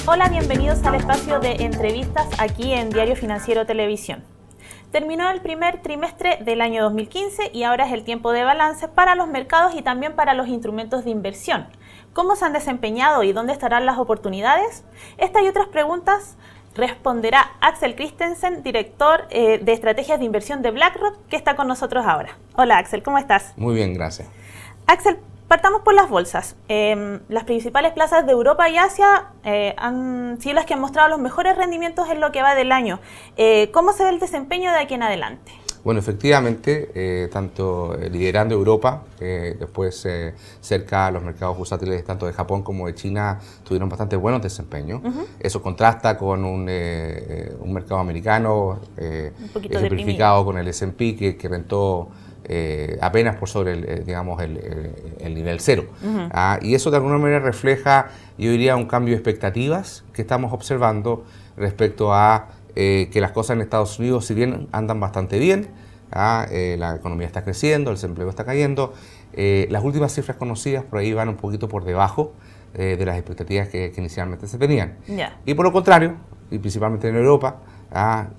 Hola, bienvenidos al espacio de entrevistas aquí en Diario Financiero Televisión. Terminó el primer trimestre del año 2015 y ahora es el tiempo de balance para los mercados y también para los instrumentos de inversión. ¿Cómo se han desempeñado y dónde estarán las oportunidades? Estas y otras preguntas responderá Axel Christensen, director de estrategias de inversión de BlackRock, que está con nosotros ahora. Hola Axel, ¿cómo estás? Muy bien, gracias. Axel, partamos por las bolsas. Las principales plazas de Europa y Asia han sido las que han mostrado los mejores rendimientos en lo que va del año. ¿Cómo se ve el desempeño de aquí en adelante? Bueno, efectivamente, tanto liderando Europa, después cerca a los mercados bursátiles tanto de Japón como de China tuvieron bastante buenos desempeños. Eso contrasta con un mercado americano ejemplificado con el S&P que rentó apenas por sobre el nivel cero. Y eso de alguna manera refleja, yo diría, un cambio de expectativas que estamos observando respecto a que las cosas en Estados Unidos, si bien andan bastante bien, la economía está creciendo, el desempleo está cayendo, las últimas cifras conocidas por ahí van un poquito por debajo de las expectativas que inicialmente se tenían. Y por lo contrario, y principalmente en Europa,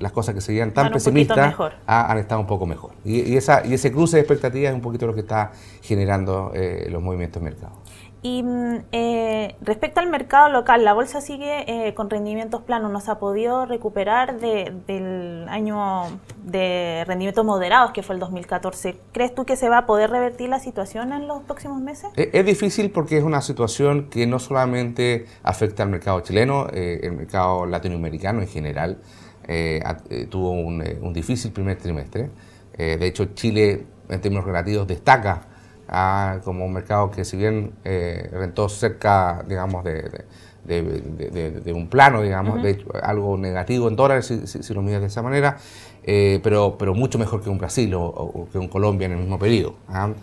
las cosas que seguían tan pesimistas han estado un poco mejor. Y ese cruce de expectativas es un poquito lo que está generando los movimientos de mercado. Y respecto al mercado local, la bolsa sigue con rendimientos planos, ¿no se ha podido recuperar del año de rendimientos moderados que fue el 2014? ¿Crees tú que se va a poder revertir la situación en los próximos meses? Es difícil porque es una situación que no solamente afecta al mercado chileno, el mercado latinoamericano en general tuvo un difícil primer trimestre. De hecho, Chile en términos relativos destaca como un mercado que, si bien rentó cerca, digamos, de un plano, digamos, de hecho, algo negativo en dólares, si lo miras de esa manera, pero mucho mejor que un Brasil o que un Colombia en el mismo periodo. La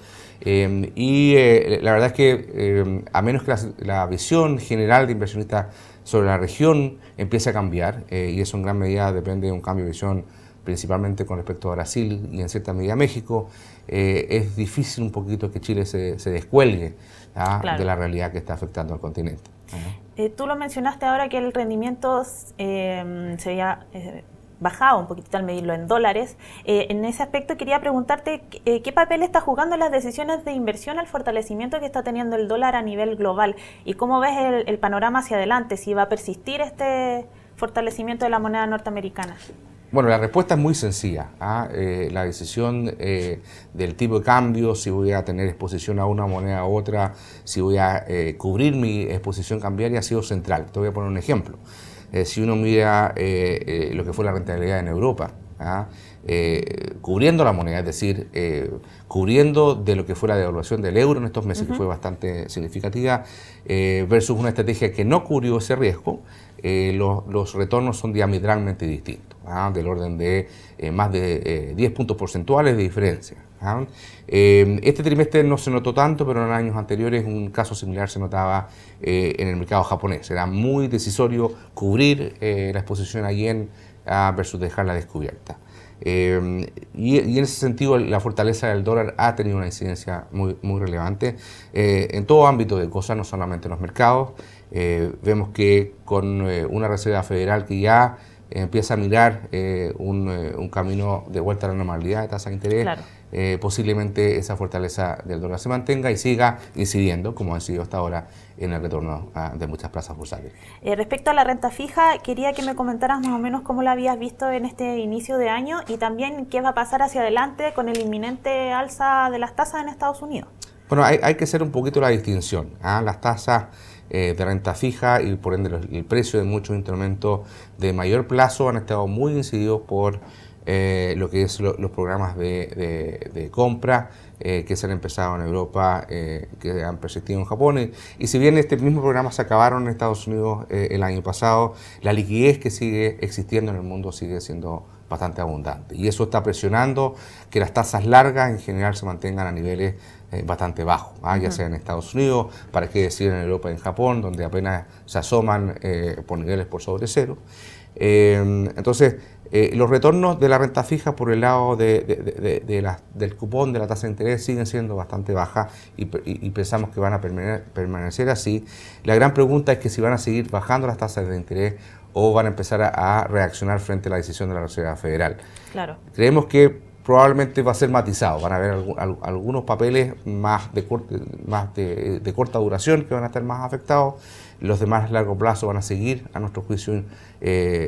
verdad es que a menos que la visión general de inversionistas sobre la región empiece a cambiar, y eso en gran medida depende de un cambio de visión principalmente con respecto a Brasil y en cierta medida a México, es difícil un poquito que Chile se descuelgue de la realidad que está afectando al continente. Tú lo mencionaste ahora que el rendimiento se había bajado un poquitito al medirlo en dólares. En ese aspecto quería preguntarte qué papel está jugando en las decisiones de inversión al fortalecimiento que está teniendo el dólar a nivel global y cómo ves el panorama hacia adelante, si va a persistir este fortalecimiento de la moneda norteamericana. Bueno, la respuesta es muy sencilla. La decisión del tipo de cambio, si voy a tener exposición a una moneda u otra, si voy a cubrir mi exposición cambiaria, ha sido central. Te voy a poner un ejemplo. Si uno mira lo que fue la rentabilidad en Europa, cubriendo la moneda, es decir, cubriendo de lo que fue la devaluación del euro en estos meses, que fue bastante significativa, versus una estrategia que no cubrió ese riesgo, los retornos son diametralmente distintos, del orden de más de 10 puntos porcentuales de diferencia. Este trimestre no se notó tanto, pero en años anteriores un caso similar se notaba en el mercado japonés. Era muy decisorio cubrir la exposición a yen versus dejarla descubierta. Y en ese sentido la fortaleza del dólar ha tenido una incidencia muy relevante en todo ámbito de cosas, no solamente en los mercados. Vemos que con una Reserva Federal que ya empieza a mirar un camino de vuelta a la normalidad de tasa de interés, posiblemente esa fortaleza del dólar se mantenga y siga incidiendo, como ha sido hasta ahora, en el retorno de muchas plazas bursátiles. Respecto a la renta fija, quería que me comentaras más o menos cómo la habías visto en este inicio de año y también qué va a pasar hacia adelante con el inminente alza de las tasas en Estados Unidos. Bueno, hay que hacer un poquito la distinción. Las tasas de renta fija y por ende el precio de muchos instrumentos de mayor plazo han estado muy incididos por lo que es los programas de compra que se han empezado en Europa, que han persistido en Japón. Y si bien este mismo programa se acabaron en Estados Unidos el año pasado, la liquidez que sigue existiendo en el mundo sigue siendo bastante abundante. Y eso está presionando que las tasas largas en general se mantengan a niveles bastante bajos, ya sea en Estados Unidos, para qué decir en Europa y en Japón, donde apenas se asoman por niveles por sobre cero. Entonces, los retornos de la renta fija por el lado del cupón de la tasa de interés siguen siendo bastante bajas y pensamos que van a permanecer así. La gran pregunta es que si van a seguir bajando las tasas de interés o van a empezar a reaccionar frente a la decisión de la Reserva Federal. Claro. Creemos que probablemente va a ser matizado, van a haber algunos papeles más de corta duración que van a estar más afectados, los de más largo plazo van a seguir, a nuestro juicio,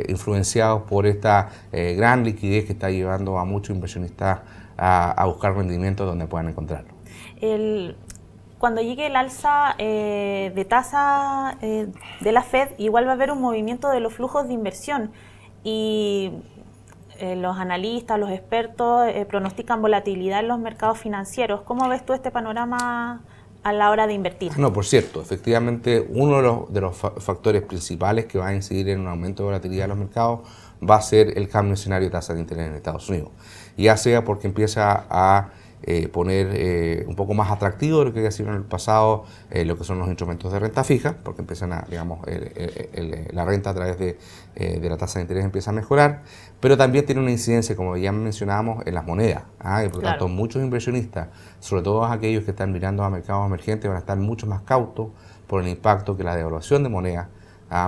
influenciados por esta gran liquidez que está llevando a muchos inversionistas a buscar rendimientos donde puedan encontrarlo. Cuando llegue el alza de tasa de la Fed, igual va a haber un movimiento de los flujos de inversión y los analistas, los expertos pronostican volatilidad en los mercados financieros. ¿Cómo ves tú este panorama a la hora de invertir? No, por cierto, efectivamente uno de los factores principales que va a incidir en un aumento de volatilidad en los mercados va a ser el cambio de escenario de tasa de interés en Estados Unidos. Ya sea porque empieza a poner un poco más atractivo de lo que había sido en el pasado lo que son los instrumentos de renta fija, porque empiezan a, digamos, la renta a través de la tasa de interés empieza a mejorar, pero también tiene una incidencia, como ya mencionábamos, en las monedas, y por lo tanto muchos inversionistas, sobre todo aquellos que están mirando a mercados emergentes, van a estar mucho más cautos por el impacto que la devaluación de moneda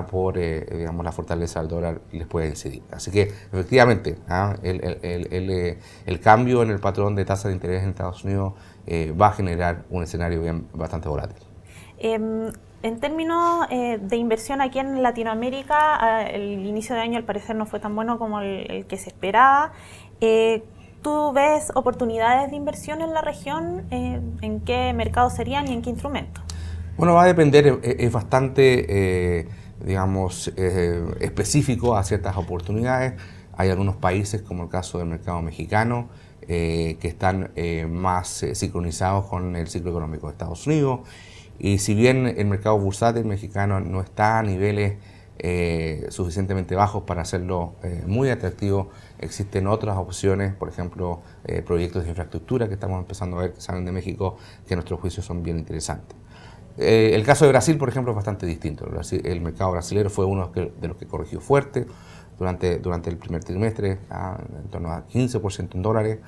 por digamos, la fortaleza del dólar les puede incidir. Así que efectivamente el cambio en el patrón de tasa de interés en Estados Unidos va a generar un escenario bastante volátil. En términos de inversión aquí en Latinoamérica, el inicio de año al parecer no fue tan bueno como el que se esperaba. ¿Tú ves oportunidades de inversión en la región? ¿En qué mercados serían y en qué instrumentos? Bueno, va a depender, es bastante digamos, específico a ciertas oportunidades. Hay algunos países, como el caso del mercado mexicano, que están más sincronizados con el ciclo económico de Estados Unidos. Y si bien el mercado bursátil mexicano no está a niveles suficientemente bajos para hacerlo muy atractivo, existen otras opciones, por ejemplo, proyectos de infraestructura que estamos empezando a ver que salen de México, que a nuestro juicio son bien interesantes. El caso de Brasil, por ejemplo, es bastante distinto. El mercado brasilero fue uno de los que corrigió fuerte durante el primer trimestre, en torno a 15% en dólares.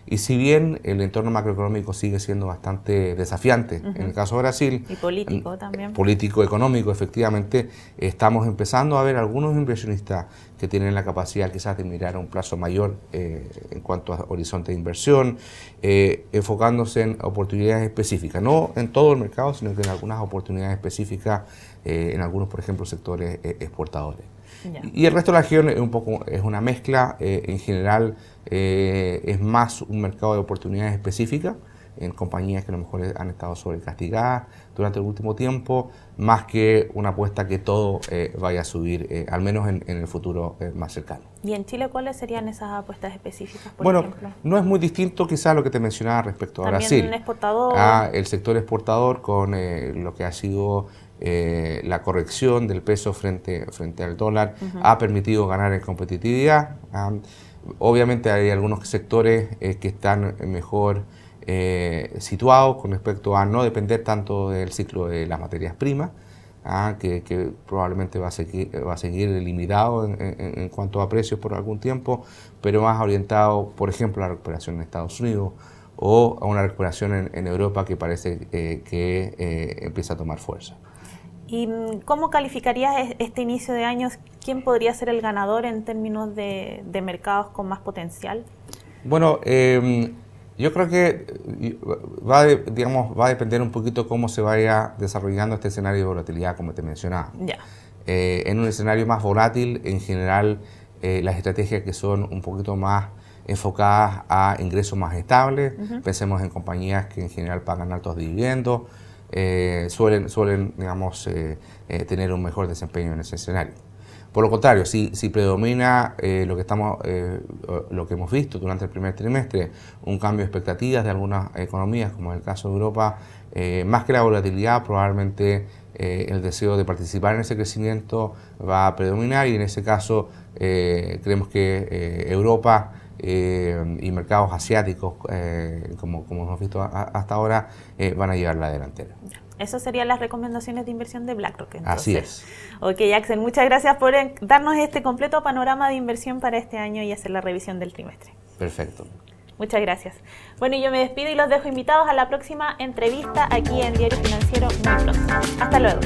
Y si bien el entorno macroeconómico sigue siendo bastante desafiante, en el caso de Brasil, y político también. Político, económico, efectivamente, estamos empezando a ver algunos inversionistas que tienen la capacidad quizás de mirar a un plazo mayor en cuanto a horizonte de inversión, enfocándose en oportunidades específicas, no en todo el mercado, sino que en algunas oportunidades específicas, en algunos, por ejemplo, sectores exportadores. Ya. Y el resto de la región es una mezcla, en general es más un mercado de oportunidades específicas en compañías que a lo mejor han estado sobrecastigadas durante el último tiempo, más que una apuesta que todo vaya a subir, al menos en el futuro más cercano. ¿Y en Chile cuáles serían esas apuestas específicas, por ejemplo? No es muy distinto quizás a lo que te mencionaba respecto a Brasil. También exportador. El sector exportador con lo que ha sido la corrección del peso frente al dólar ha permitido ganar en competitividad. Obviamente hay algunos sectores que están mejor situados con respecto a no depender tanto del ciclo de las materias primas, que probablemente va a seguir limitado en cuanto a precios por algún tiempo, pero más orientado, por ejemplo, a la recuperación en Estados Unidos o a una recuperación en Europa que parece que empieza a tomar fuerza. ¿Y cómo calificarías este inicio de año? ¿Quién podría ser el ganador en términos de mercados con más potencial? Bueno, yo creo que va a depender un poquito cómo se vaya desarrollando este escenario de volatilidad, como te mencionaba. Ya. En un escenario más volátil, en general, las estrategias que son un poquito más enfocadas a ingresos más estables, pensemos en compañías que en general pagan altos dividendos, suelen digamos, tener un mejor desempeño en ese escenario. Por lo contrario, si predomina lo que hemos visto durante el primer trimestre, un cambio de expectativas de algunas economías, como es el caso de Europa, más que la volatilidad, probablemente el deseo de participar en ese crecimiento va a predominar y en ese caso creemos que Europa y mercados asiáticos, como hemos visto hasta ahora, van a llevar la delantera. Esas serían las recomendaciones de inversión de BlackRock. Entonces. Así es. Ok, Axel, muchas gracias por darnos este completo panorama de inversión para este año y hacer la revisión del trimestre. Perfecto. Muchas gracias. Bueno, yo me despido y los dejo invitados a la próxima entrevista aquí en Diario Financiero muy pronto. Hasta luego.